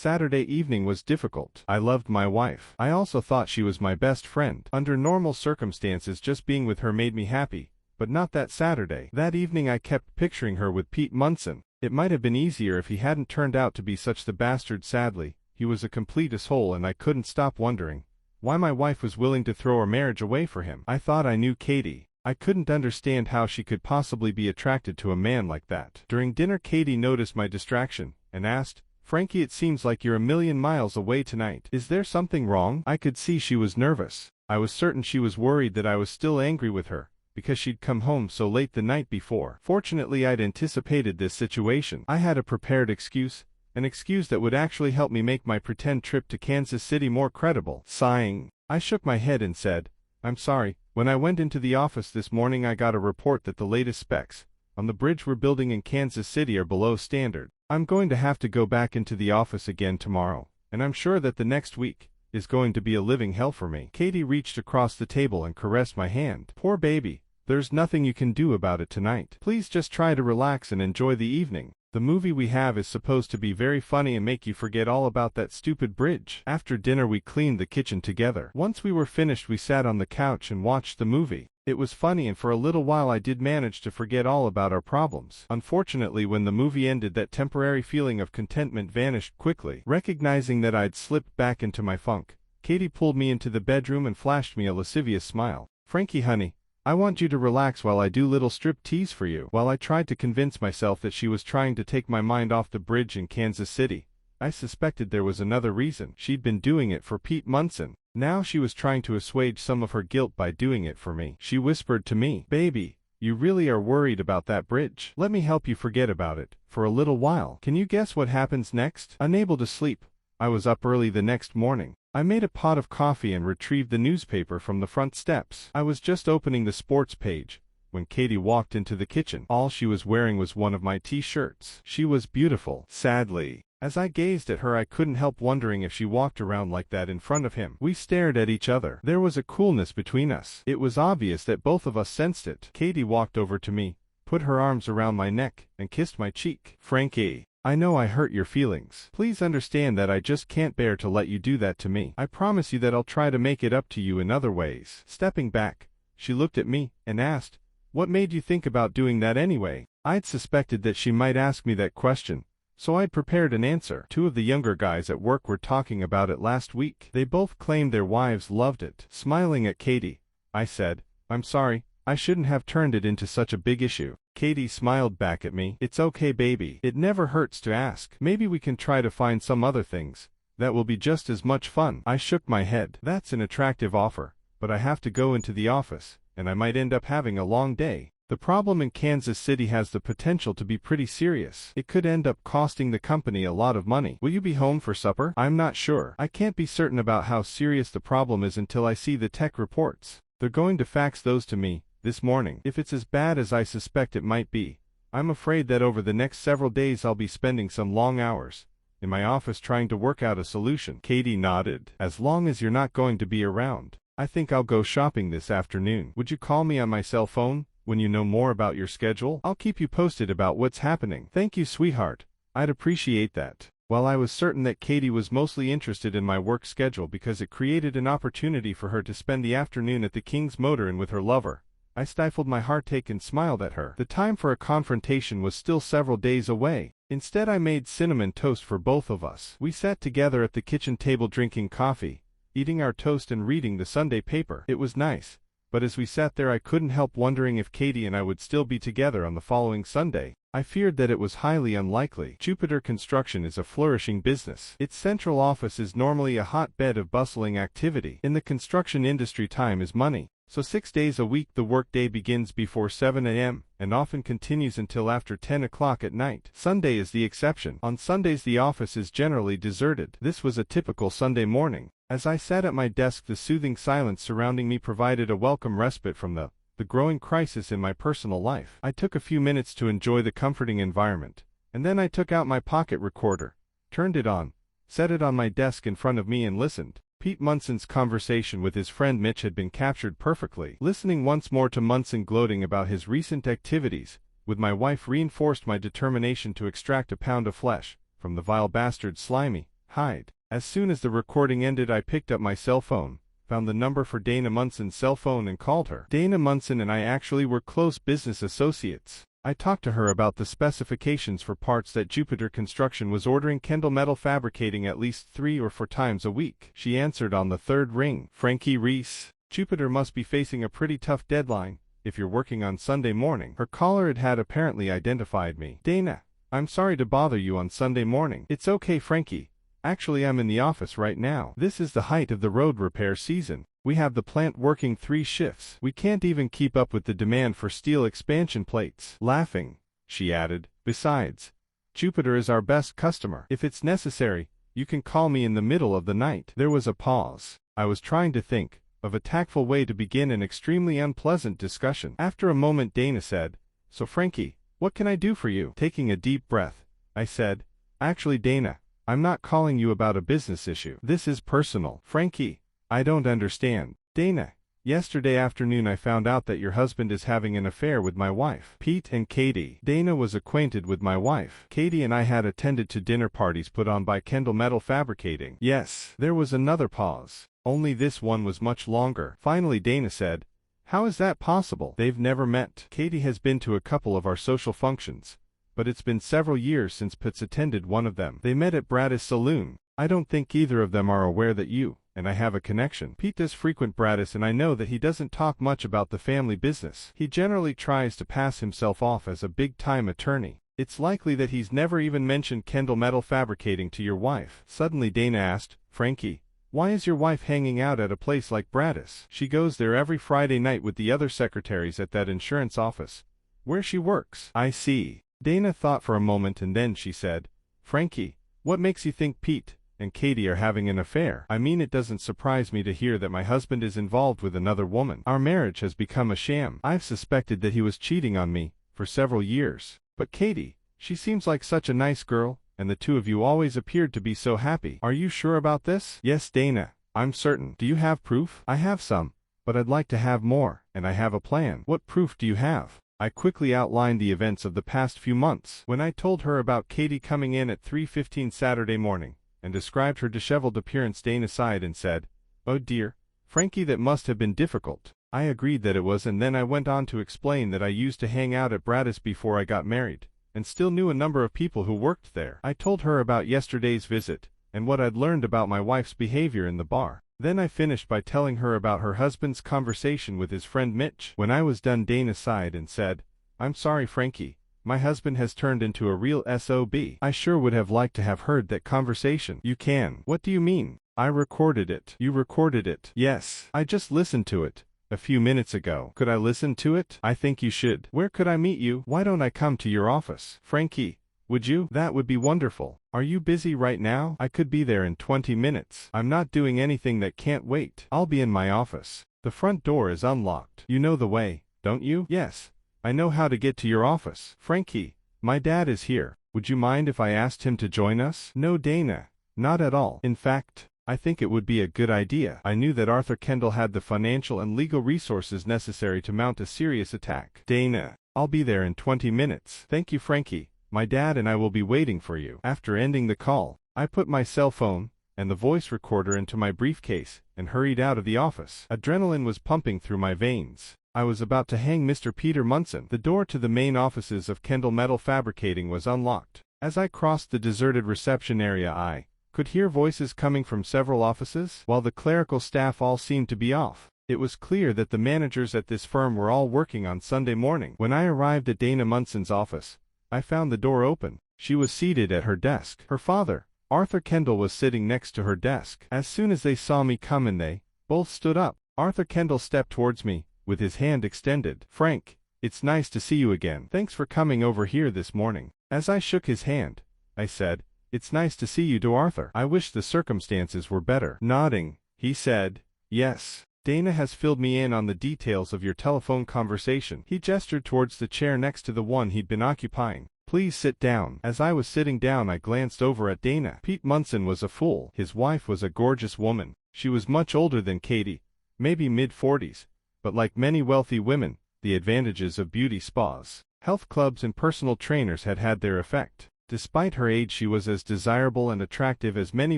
Saturday evening was difficult. I loved my wife. I also thought she was my best friend. Under normal circumstances, just being with her made me happy, but not that Saturday. That evening I kept picturing her with Pete Munson. It might have been easier if he hadn't turned out to be such the bastard. Sadly, he was a complete asshole, and I couldn't stop wondering why my wife was willing to throw our marriage away for him. I thought I knew Katie. I couldn't understand how she could possibly be attracted to a man like that. During dinner, Katie noticed my distraction and asked, "Frankie, it seems like you're a million miles away tonight. Is there something wrong?" I could see she was nervous. I was certain she was worried that I was still angry with her because she'd come home so late the night before. Fortunately, I'd anticipated this situation. I had a prepared excuse, an excuse that would actually help me make my pretend trip to Kansas City more credible. Sighing, I shook my head and said, "I'm sorry. When I went into the office this morning, I got a report that the latest specs on the bridge we're building in Kansas City are below standard. I'm going to have to go back into the office again tomorrow, and I'm sure that the next week is going to be a living hell for me." Katie reached across the table and caressed my hand. "Poor baby. There's nothing you can do about it tonight. Please just try to relax and enjoy the evening. The movie we have is supposed to be very funny and make you forget all about that stupid bridge." After dinner, we cleaned the kitchen together. Once we were finished, we sat on the couch and watched the movie. It was funny, and for a little while I did manage to forget all about our problems. Unfortunately, when the movie ended, that temporary feeling of contentment vanished quickly. Recognizing that I'd slipped back into my funk, Katie pulled me into the bedroom and flashed me a lascivious smile. "Frankie, honey, I want you to relax while I do little strip tease for you." While I tried to convince myself that she was trying to take my mind off the bridge in Kansas City, I suspected there was another reason. She'd been doing it for Pete Munson. Now she was trying to assuage some of her guilt by doing it for me. She whispered to me, "Baby, you really are worried about that bridge. Let me help you forget about it for a little while." Can you guess what happens next? Unable to sleep, I was up early the next morning. I made a pot of coffee and retrieved the newspaper from the front steps. I was just opening the sports page when Katie walked into the kitchen. All she was wearing was one of my t-shirts. She was beautiful. Sadly, as I gazed at her, I couldn't help wondering if she walked around like that in front of him. We stared at each other. There was a coolness between us. It was obvious that both of us sensed it. Katie walked over to me, put her arms around my neck, and kissed my cheek. "Frankie, I know I hurt your feelings. Please understand that I just can't bear to let you do that to me. I promise you that I'll try to make it up to you in other ways." Stepping back, she looked at me and asked, "What made you think about doing that anyway?" I'd suspected that she might ask me that question, so I'd prepared an answer. "Two of the younger guys at work were talking about it last week. They both claimed their wives loved it." Smiling at Katie, I said, "I'm sorry, I shouldn't have turned it into such a big issue." Katie smiled back at me. "It's okay, baby. It never hurts to ask. Maybe we can try to find some other things that will be just as much fun." I shook my head. "That's an attractive offer, but I have to go into the office, and I might end up having a long day. The problem in Kansas City has the potential to be pretty serious. It could end up costing the company a lot of money. Will you be home for supper?" "I'm not sure. I can't be certain about how serious the problem is until I see the tech reports. They're going to fax those to me this morning. If it's as bad as I suspect it might be, I'm afraid that over the next several days I'll be spending some long hours in my office trying to work out a solution." Katie nodded. "As long as you're not going to be around, I think I'll go shopping this afternoon. Would you call me on my cell phone when you know more about your schedule? I'll keep you posted about what's happening." "Thank you, sweetheart. I'd appreciate that." While I was certain that Katie was mostly interested in my work schedule because it created an opportunity for her to spend the afternoon at the King's Motor Inn with her lover, I stifled my heartache and smiled at her. The time for a confrontation was still several days away. Instead, I made cinnamon toast for both of us. We sat together at the kitchen table drinking coffee, eating our toast and reading the Sunday paper. It was nice, but as we sat there I couldn't help wondering if Katie and I would still be together on the following Sunday. I feared that it was highly unlikely. Jupiter Construction is a flourishing business. Its central office is normally a hotbed of bustling activity. In the construction industry, time is money. So 6 days a week the workday begins before 7 a.m. and often continues until after 10 o'clock at night. Sunday is the exception. On Sundays the office is generally deserted. This was a typical Sunday morning. As I sat at my desk, the soothing silence surrounding me provided a welcome respite from the growing crisis in my personal life. I took a few minutes to enjoy the comforting environment, and then I took out my pocket recorder, turned it on, set it on my desk in front of me and listened. Pete Munson's conversation with his friend Mitch had been captured perfectly. Listening once more to Munson gloating about his recent activities with my wife reinforced my determination to extract a pound of flesh from the vile bastard's slimy, hide. As soon as the recording ended, I picked up my cell phone, found the number for Dana Munson's cell phone and called her. Dana Munson and I actually were close business associates. I talked to her about the specifications for parts that Jupiter Construction was ordering Kendall Metal Fabricating at least 3 or 4 times a week. She answered on the third ring. Frankie Reese, Jupiter must be facing a pretty tough deadline if you're working on Sunday morning. Her caller had apparently identified me. Dana, I'm sorry to bother you on Sunday morning. It's okay, Frankie. Actually, I'm in the office right now. This is the height of the road repair season. We have the plant working 3 shifts. We can't even keep up with the demand for steel expansion plates. Laughing, she added, besides, Jupiter is our best customer. If it's necessary, you can call me in the middle of the night. There was a pause. I was trying to think of a tactful way to begin an extremely unpleasant discussion. After a moment, Dana said, "So Frankie, what can I do for you?" Taking a deep breath, I said, "Actually, Dana, I'm not calling you about a business issue. This is personal." Frankie, I don't understand. Dana, yesterday afternoon I found out that your husband is having an affair with my wife. Pete and Katie. Dana was acquainted with my wife. Katie and I had attended to dinner parties put on by Kendall Metal Fabricating. Yes. There was another pause. Only this one was much longer. Finally, Dana said, "How is that possible? They've never met." Katie has been to a couple of our social functions, but it's been several years since Pitts attended one of them. They met at Braddis Saloon. I don't think either of them are aware that you and I have a connection. Pete does frequent Braddis, and I know that he doesn't talk much about the family business. He generally tries to pass himself off as a big-time attorney. It's likely that he's never even mentioned Kendall Metal Fabricating to your wife. Suddenly Dana asked, "Frankie, why is your wife hanging out at a place like Braddis?" "She goes there every Friday night with the other secretaries at that insurance office where she works." "I see." Dana thought for a moment and then she said, "Frankie, what makes you think Pete and Katie are having an affair?" "I mean, it doesn't surprise me to hear that my husband is involved with another woman. Our marriage has become a sham. I've suspected that he was cheating on me for several years. But Katie, she seems like such a nice girl, and the two of you always appeared to be so happy." "Are you sure about this?" "Yes, Dana, I'm certain." "Do you have proof?" "I have some, but I'd like to have more, and I have a plan." "What proof do you have?" I quickly outlined the events of the past few months. When I told her about Katie coming in at 3:15 Saturday morning, and described her disheveled appearance, Dana sighed and said, "Oh dear, Frankie, that must have been difficult." I agreed that it was, and then I went on to explain that I used to hang out at Braddis before I got married, and still knew a number of people who worked there. I told her about yesterday's visit, and what I'd learned about my wife's behavior in the bar. Then I finished by telling her about her husband's conversation with his friend Mitch. When I was done, Dana sighed and said, "I'm sorry, Frankie. My husband has turned into a real SOB. I sure would have liked to have heard that conversation." "You can." "What do you mean?" "I recorded it." "You recorded it?" "Yes. I just listened to it a few minutes ago." "Could I listen to it?" "I think you should." "Where could I meet you?" "Why don't I come to your office?" "Frankie, would you?" "That would be wonderful." "Are you busy right now?" "I could be there in 20 minutes. I'm not doing anything that can't wait." "I'll be in my office. The front door is unlocked. You know the way, don't you?" "Yes. I know how to get to your office." "Frankie, my dad is here. Would you mind if I asked him to join us?" "No, Dana, not at all. In fact, I think it would be a good idea." I knew that Arthur Kendall had the financial and legal resources necessary to mount a serious attack. "Dana, I'll be there in 20 minutes. "Thank you, Frankie. My dad and I will be waiting for you." After ending the call, I put my cell phone and the voice recorder into my briefcase and hurried out of the office. Adrenaline was pumping through my veins. I was about to hang Mr. Peter Munson. The door to the main offices of Kendall Metal Fabricating was unlocked. As I crossed the deserted reception area, I could hear voices coming from several offices, while the clerical staff all seemed to be off. It was clear that the managers at this firm were all working on Sunday morning. When I arrived at Dana Munson's office, I found the door open. She was seated at her desk. Her father, Arthur Kendall, was sitting next to her desk. As soon as they saw me come in, they both stood up. Arthur Kendall stepped towards me, with his hand extended. "Frank, it's nice to see you again. Thanks for coming over here this morning." As I shook his hand, I said, "It's nice to see you too, Arthur. I wish the circumstances were better." Nodding, he said, "Yes. Dana has filled me in on the details of your telephone conversation." He gestured towards the chair next to the one he'd been occupying. "Please sit down." As I was sitting down, I glanced over at Dana. Pete Munson was a fool. His wife was a gorgeous woman. She was much older than Katie, maybe mid-40s, but like many wealthy women, the advantages of beauty spas, health clubs, and personal trainers had had their effect. Despite her age, she was as desirable and attractive as many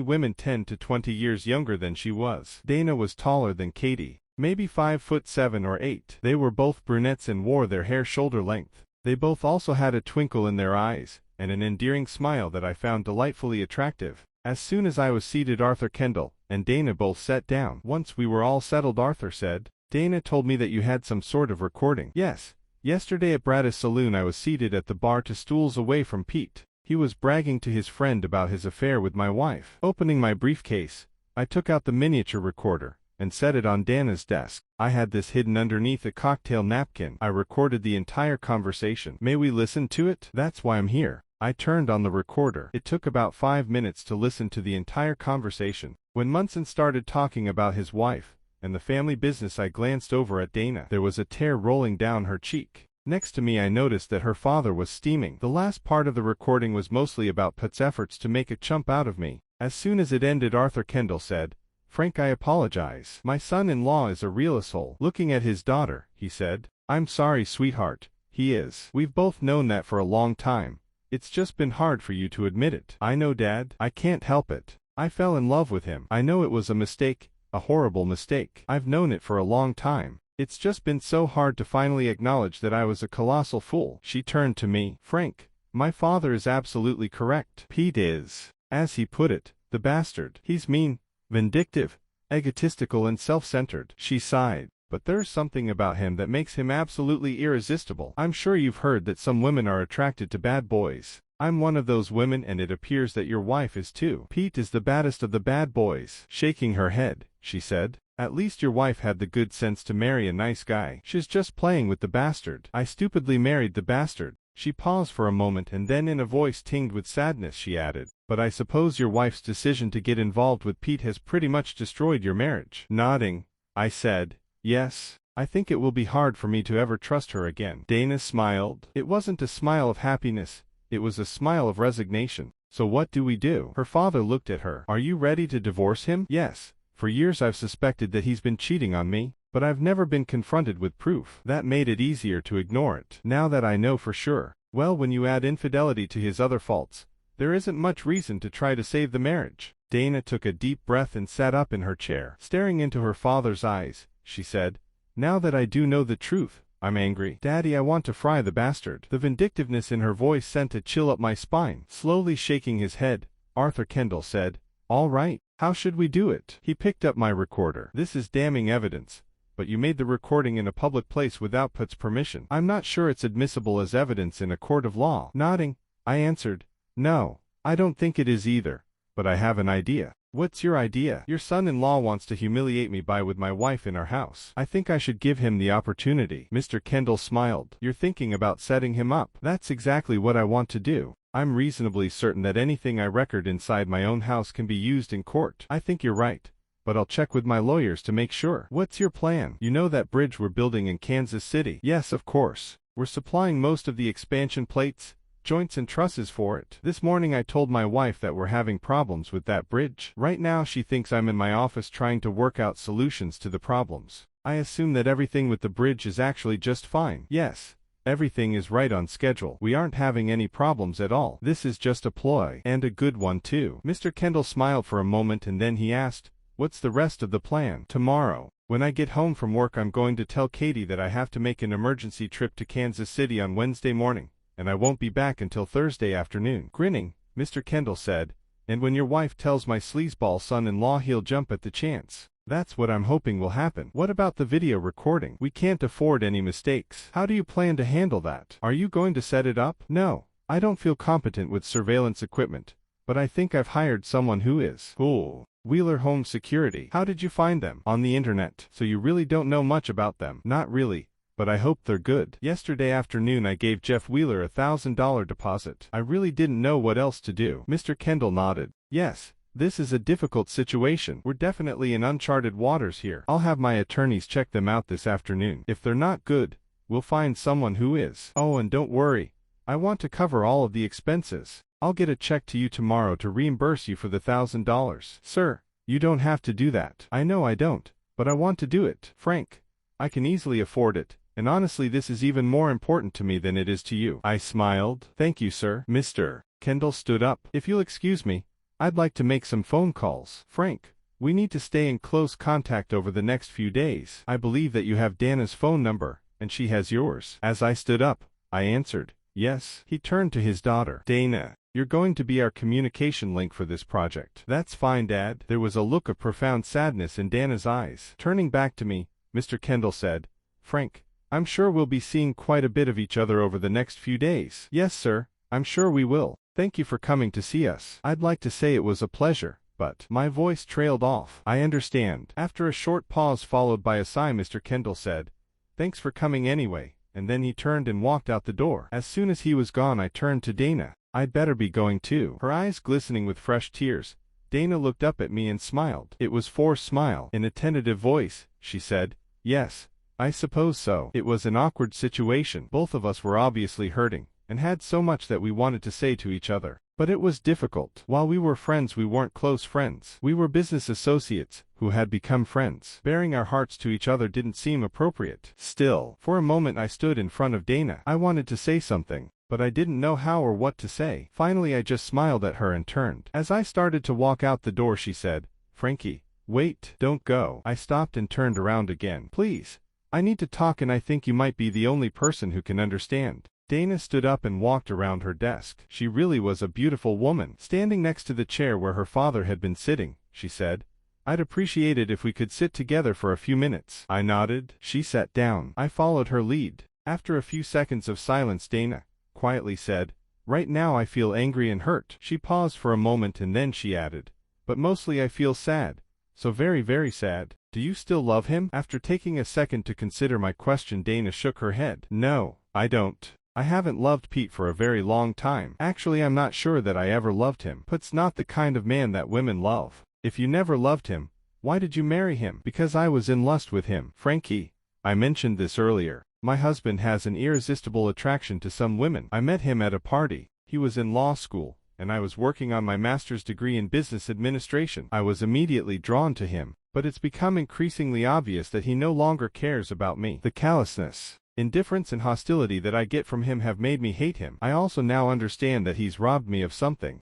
women 10 to 20 years younger than she was. Dana was taller than Katie, maybe 5'7" or 8. They were both brunettes and wore their hair shoulder length. They both also had a twinkle in their eyes, and an endearing smile that I found delightfully attractive. As soon as I was seated, Arthur Kendall and Dana both sat down. Once we were all settled, Arthur said, "Dana told me that you had some sort of recording." "Yes. Yesterday at Braddis Saloon I was seated at the bar 2 stools away from Pete. He was bragging to his friend about his affair with my wife." Opening my briefcase, I took out the miniature recorder and set it on Dana's desk. I had this hidden underneath a cocktail napkin. I recorded the entire conversation. "May we listen to it? That's why I'm here." I turned on the recorder. It took about 5 minutes to listen to the entire conversation. When Munson started talking about his wife and the family business, I glanced over at Dana. There was a tear rolling down her cheek. Next to me, I noticed that her father was steaming. The last part of the recording was mostly about Put's efforts to make a chump out of me. As soon as it ended, Arthur Kendall said, "Frank, I apologize. My son-in-law is a real asshole." Looking at his daughter, he said, "I'm sorry, sweetheart. He is. We've both known that for a long time. It's just been hard for you to admit it." "I know, Dad. I can't help it. I fell in love with him. I know it was a mistake, a horrible mistake. I've known it for a long time. It's just been so hard to finally acknowledge that I was a colossal fool." She turned to me. "Frank, my father is absolutely correct. Pete is, as he put it, the bastard. He's mean, vindictive, egotistical and self-centered." She sighed. "But there's something about him that makes him absolutely irresistible. I'm sure you've heard that some women are attracted to bad boys. I'm one of those women, and it appears that your wife is too. Pete is the baddest of the bad boys." Shaking her head, she said, "At least your wife had the good sense to marry a nice guy. She's just playing with the bastard. I stupidly married the bastard." She paused for a moment, and then in a voice tinged with sadness she added, "But I suppose your wife's decision to get involved with Pete has pretty much destroyed your marriage." Nodding, I said, "Yes, I think it will be hard for me to ever trust her again." Dana smiled. It wasn't a smile of happiness, it was a smile of resignation. "So what do we do?" Her father looked at her. "Are you ready to divorce him?" "Yes. For years I've suspected that he's been cheating on me, but I've never been confronted with proof. That made it easier to ignore it. Now that I know for sure, well, when you add infidelity to his other faults, there isn't much reason to try to save the marriage." Dana took a deep breath and sat up in her chair. Staring into her father's eyes, she said, "Now that I do know the truth, I'm angry. Daddy, I want to fry the bastard." The vindictiveness in her voice sent a chill up my spine. Slowly shaking his head, Arthur Kendall said, "All right, how should we do it?" He picked up my recorder. "This is damning evidence, but you made the recording in a public place without Put's permission. I'm not sure it's admissible as evidence in a court of law." Nodding, I answered, "No, I don't think it is either, but I have an idea." "What's your idea?" "Your son-in-law wants to humiliate me by with my wife in our house. I think I should give him the opportunity." Mr. Kendall smiled. "You're thinking about setting him up?" "That's exactly what I want to do. I'm reasonably certain that anything I record inside my own house can be used in court." "I think you're right, but I'll check with my lawyers to make sure." "What's your plan?" "You know that bridge we're building in Kansas City?" "Yes, of course. We're supplying most of the expansion plates, joints and trusses for it. This morning I told my wife that we're having problems with that bridge. Right now she thinks I'm in my office trying to work out solutions to the problems. I assume that everything with the bridge is actually just fine." "Yes, everything is right on schedule. We aren't having any problems at all. This is just a ploy, and a good one too." Mr. Kendall smiled for a moment and then he asked, "What's the rest of the plan?" "Tomorrow, when I get home from work, I'm going to tell Katie that I have to make an emergency trip to Kansas City on Wednesday morning, and I won't be back until Thursday afternoon." Grinning, Mr. Kendall said, "And when your wife tells my sleazeball son-in-law, he'll jump at the chance." "That's what I'm hoping will happen." "What about the video recording?" "We can't afford any mistakes." "How do you plan to handle that? Are you going to set it up?" "No, I don't feel competent with surveillance equipment, but I think I've hired someone who is." "Cool. Wheeler Home Security. How did you find them?" "On the internet." "So you really don't know much about them?" "Not really, but I hope they're good. Yesterday afternoon I gave Jeff Wheeler a $1,000 deposit. I really didn't know what else to do." Mr. Kendall nodded. "Yes, this is a difficult situation. We're definitely in uncharted waters here. I'll have my attorneys check them out this afternoon. If they're not good, we'll find someone who is. Oh, and don't worry, I want to cover all of the expenses. I'll get a check to you tomorrow to reimburse you for the $1,000. "Sir, you don't have to do that." "I know I don't, but I want to do it." "Frank, I can easily afford it, and honestly this is even more important to me than it is to you." I smiled. "Thank you, sir." Mr. Kendall stood up. If you'll excuse me, I'd like to make some phone calls. Frank, we need to stay in close contact over the next few days. I believe that you have Dana's phone number, and she has yours. As I stood up, I answered, yes. He turned to his daughter. Dana, you're going to be our communication link for this project. That's fine, Dad. There was a look of profound sadness in Dana's eyes. Turning back to me, Mr. Kendall said, Frank, I'm sure we'll be seeing quite a bit of each other over the next few days. Yes, sir, I'm sure we will. Thank you for coming to see us. I'd like to say it was a pleasure, but my voice trailed off. I understand. After a short pause followed by a sigh, Mr. Kendall said, thanks for coming anyway, and then he turned and walked out the door. As soon as he was gone, I turned to Dana. I'd better be going too. Her eyes glistening with fresh tears, Dana looked up at me and smiled. It was forced smile. In a tentative voice, she said, yes, I suppose so. It was an awkward situation. Both of us were obviously hurting, and had so much that we wanted to say to each other. But it was difficult. While we were friends, we weren't close friends. We were business associates, who had become friends. Baring our hearts to each other didn't seem appropriate. Still, for a moment I stood in front of Dana. I wanted to say something, but I didn't know how or what to say. Finally I just smiled at her and turned. As I started to walk out the door, she said, Frankie, wait, don't go. I stopped and turned around again. Please, I need to talk, and I think you might be the only person who can understand. Dana stood up and walked around her desk. She really was a beautiful woman. Standing next to the chair where her father had been sitting, she said, I'd appreciate it if we could sit together for a few minutes. I nodded. She sat down. I followed her lead. After a few seconds of silence, Dana quietly said, right now I feel angry and hurt. She paused for a moment and then she added, but mostly I feel sad. So very, very sad. Do you still love him? After taking a second to consider my question, Dana shook her head. No, I don't. I haven't loved Pete for a very long time. Actually, I'm not sure that I ever loved him. Pete's not the kind of man that women love. If you never loved him, why did you marry him? Because I was in lust with him. Frankie, I mentioned this earlier. My husband has an irresistible attraction to some women. I met him at a party. He was in law school, and I was working on my master's degree in business administration. I was immediately drawn to him, but it's become increasingly obvious that he no longer cares about me. The callousness, indifference and hostility that I get from him have made me hate him. I also now understand that he's robbed me of something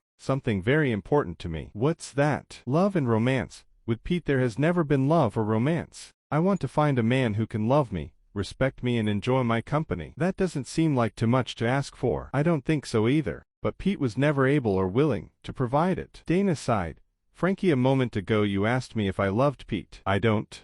very important to me. What's that? Love and romance. With Pete there has never been love or romance. I want to find a man who can love me, respect me and enjoy my company. That doesn't seem like too much to ask for. I don't think so either, but Pete was never able or willing to provide it. Dana sighed. Frankie, a moment ago you asked me if I loved Pete. I don't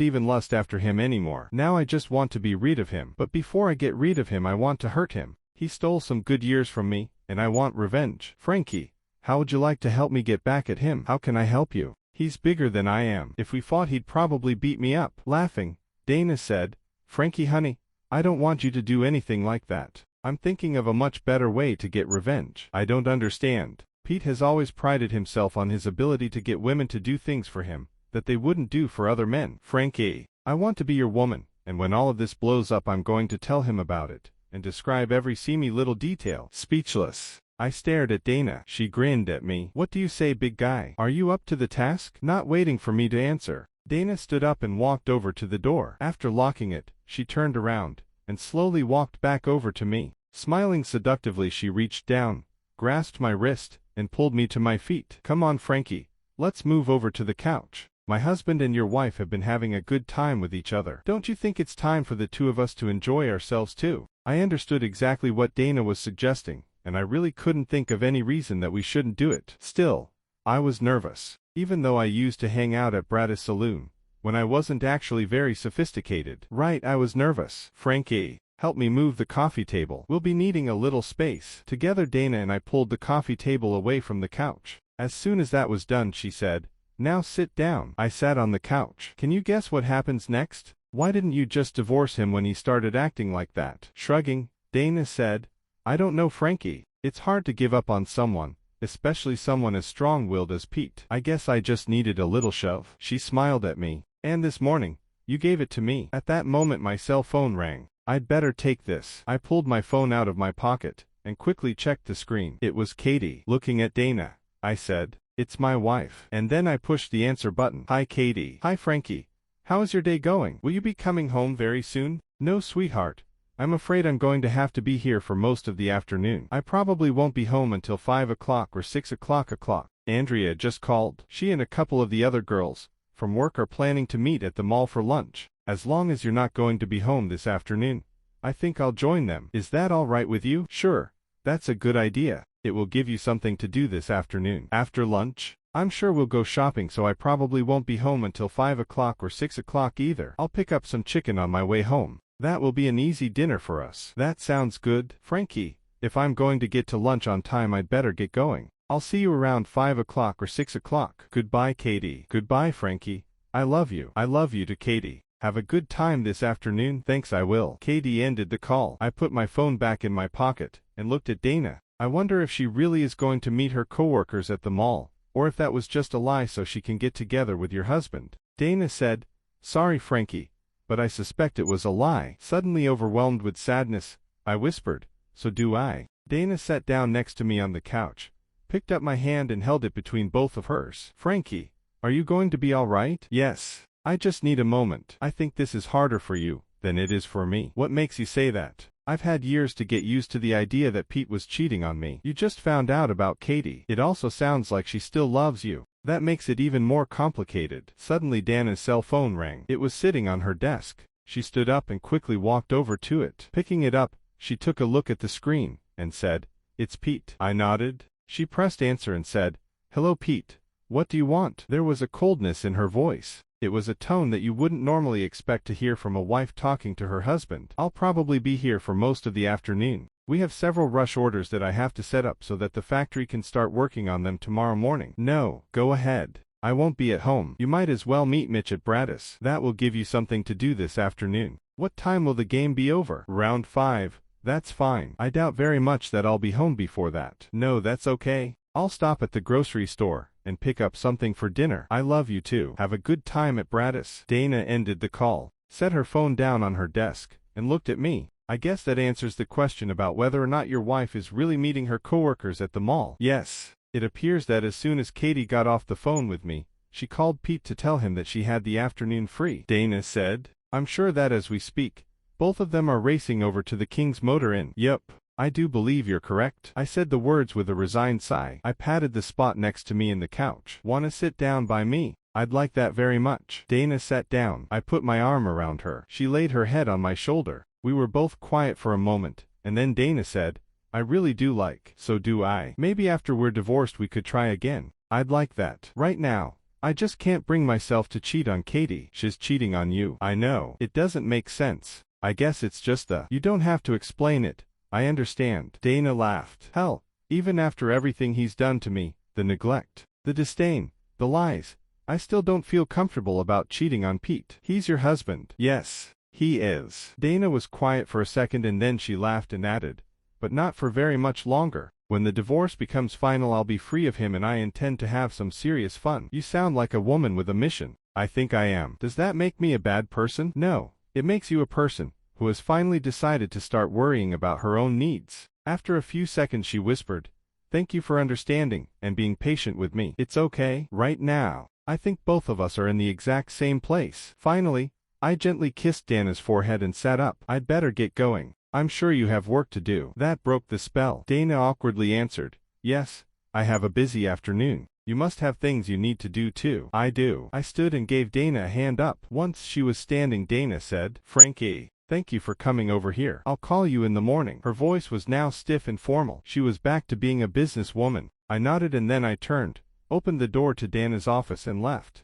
even lust after him anymore. Now I just want to be rid of him. But before I get rid of him, I want to hurt him. He stole some good years from me, and I want revenge. Frankie, how would you like to help me get back at him? How can I help you? He's bigger than I am. If we fought, he'd probably beat me up. Laughing, Dana said, Frankie honey, I don't want you to do anything like that. I'm thinking of a much better way to get revenge. I don't understand. Pete has always prided himself on his ability to get women to do things for him that they wouldn't do for other men. Frankie, I want to be your woman, and when all of this blows up I'm going to tell him about it, and describe every seamy little detail. Speechless, I stared at Dana. She grinned at me. What do you say, big guy? Are you up to the task? Not waiting for me to answer, Dana stood up and walked over to the door. After locking it, she turned around, and slowly walked back over to me. Smiling seductively, she reached down, grasped my wrist, and pulled me to my feet. Come on, Frankie, let's move over to the couch. My husband and your wife have been having a good time with each other. Don't you think it's time for the two of us to enjoy ourselves too? I understood exactly what Dana was suggesting, and I really couldn't think of any reason that we shouldn't do it. Still, I was nervous. Even though I used to hang out at Bratta's saloon, when I wasn't actually very sophisticated. Right, I was nervous. Frankie, help me move the coffee table. We'll be needing a little space. Together Dana and I pulled the coffee table away from the couch. As soon as that was done, she said, now sit down. I sat on the couch. Can you guess what happens next? Why didn't you just divorce him when he started acting like that? Shrugging, Dana said, I don't know, Frankie. It's hard to give up on someone, especially someone as strong-willed as Pete. I guess I just needed a little shove. She smiled at me. And this morning, you gave it to me. At that moment my cell phone rang. I'd better take this. I pulled my phone out of my pocket, and quickly checked the screen. It was Katie. Looking at Dana, I said, it's my wife. And then I pushed the answer button. Hi Katie. Hi Frankie. How is your day going? Will you be coming home very soon? No, sweetheart. I'm afraid I'm going to have to be here for most of the afternoon. I probably won't be home until 5 o'clock or 6 o'clock. Andrea just called. She and a couple of the other girls from work are planning to meet at the mall for lunch. As long as you're not going to be home this afternoon, I think I'll join them. Is that all right with you? Sure. That's a good idea. It will give you something to do this afternoon. After lunch, I'm sure we'll go shopping, so I probably won't be home until 5 o'clock or 6 o'clock either. I'll pick up some chicken on my way home. That will be an easy dinner for us. That sounds good, Frankie. If I'm going to get to lunch on time, I'd better get going. I'll see you around 5 o'clock or 6 o'clock. Goodbye, Katie. Goodbye, Frankie. I love you. I love you to Katie. Have a good time this afternoon. Thanks, I will. Katie ended the call. I put my phone back in my pocket and looked at Dana. I wonder if she really is going to meet her coworkers at the mall, or if that was just a lie so she can get together with your husband. Dana said, "Sorry, Frankie, but I suspect it was a lie." Suddenly overwhelmed with sadness, I whispered, "So do I." Dana sat down next to me on the couch, picked up my hand and held it between both of hers. "Frankie, are you going to be all right?" "Yes. I just need a moment. I think this is harder for you than it is for me." "What makes you say that?" "I've had years to get used to the idea that Pete was cheating on me. You just found out about Katie. It also sounds like she still loves you. That makes it even more complicated." Suddenly Dana's cell phone rang. It was sitting on her desk. She stood up and quickly walked over to it. Picking it up, she took a look at the screen and said, "It's Pete." I nodded. She pressed answer and said, "Hello, Pete. What do you want?" There was a coldness in her voice. It was a tone that you wouldn't normally expect to hear from a wife talking to her husband. "I'll probably be here for most of the afternoon. We have several rush orders that I have to set up so that the factory can start working on them tomorrow morning." "No, go ahead. I won't be at home. You might as well meet Mitch at Bratis. That will give you something to do this afternoon." "What time will the game be over?" "Around 5. That's fine. I doubt very much that I'll be home before that." "No, that's okay. I'll stop at the grocery store and pick up something for dinner." "I love you too. Have a good time at Bratis." Dana ended the call, set her phone down on her desk, and looked at me. "I guess that answers the question about whether or not your wife is really meeting her coworkers at the mall." "Yes. It appears that as soon as Katie got off the phone with me, she called Pete to tell him that she had the afternoon free," Dana said. "I'm sure that as we speak, both of them are racing over to the King's Motor Inn." "Yup. I do believe you're correct." I said the words with a resigned sigh. I patted the spot next to me in the couch. "Wanna sit down by me?" "I'd like that very much." Dana sat down. I put my arm around her. She laid her head on my shoulder. We were both quiet for a moment, and then Dana said, "I really do like." "So do I. Maybe after we're divorced we could try again." "I'd like that. Right now, I just can't bring myself to cheat on Katie." "She's cheating on you." "I know. It doesn't make sense. I guess it's just the—" "You don't have to explain it. I understand." Dana laughed. "Hell, even after everything he's done to me, the neglect, the disdain, the lies, I still don't feel comfortable about cheating on Pete." "He's your husband." "Yes, he is." Dana was quiet for a second and then she laughed and added, "But not for very much longer. When the divorce becomes final, I'll be free of him and I intend to have some serious fun." "You sound like a woman with a mission." "I think I am." "Does that make me a bad person?" "No, it makes you a person who has finally decided to start worrying about her own needs." After a few seconds she whispered, "Thank you for understanding and being patient with me." "It's okay. Right now, I think both of us are in the exact same place." Finally, I gently kissed Dana's forehead and sat up. "I'd better get going. I'm sure you have work to do." That broke the spell. Dana awkwardly answered, "Yes, I have a busy afternoon." "You must have things you need to do too." "I do." I stood and gave Dana a hand up. Once she was standing, Dana said, "Frankie, thank you for coming over here. I'll call you in the morning." Her voice was now stiff and formal. She was back to being a businesswoman. I nodded and then I turned, opened the door to Dana's office and left.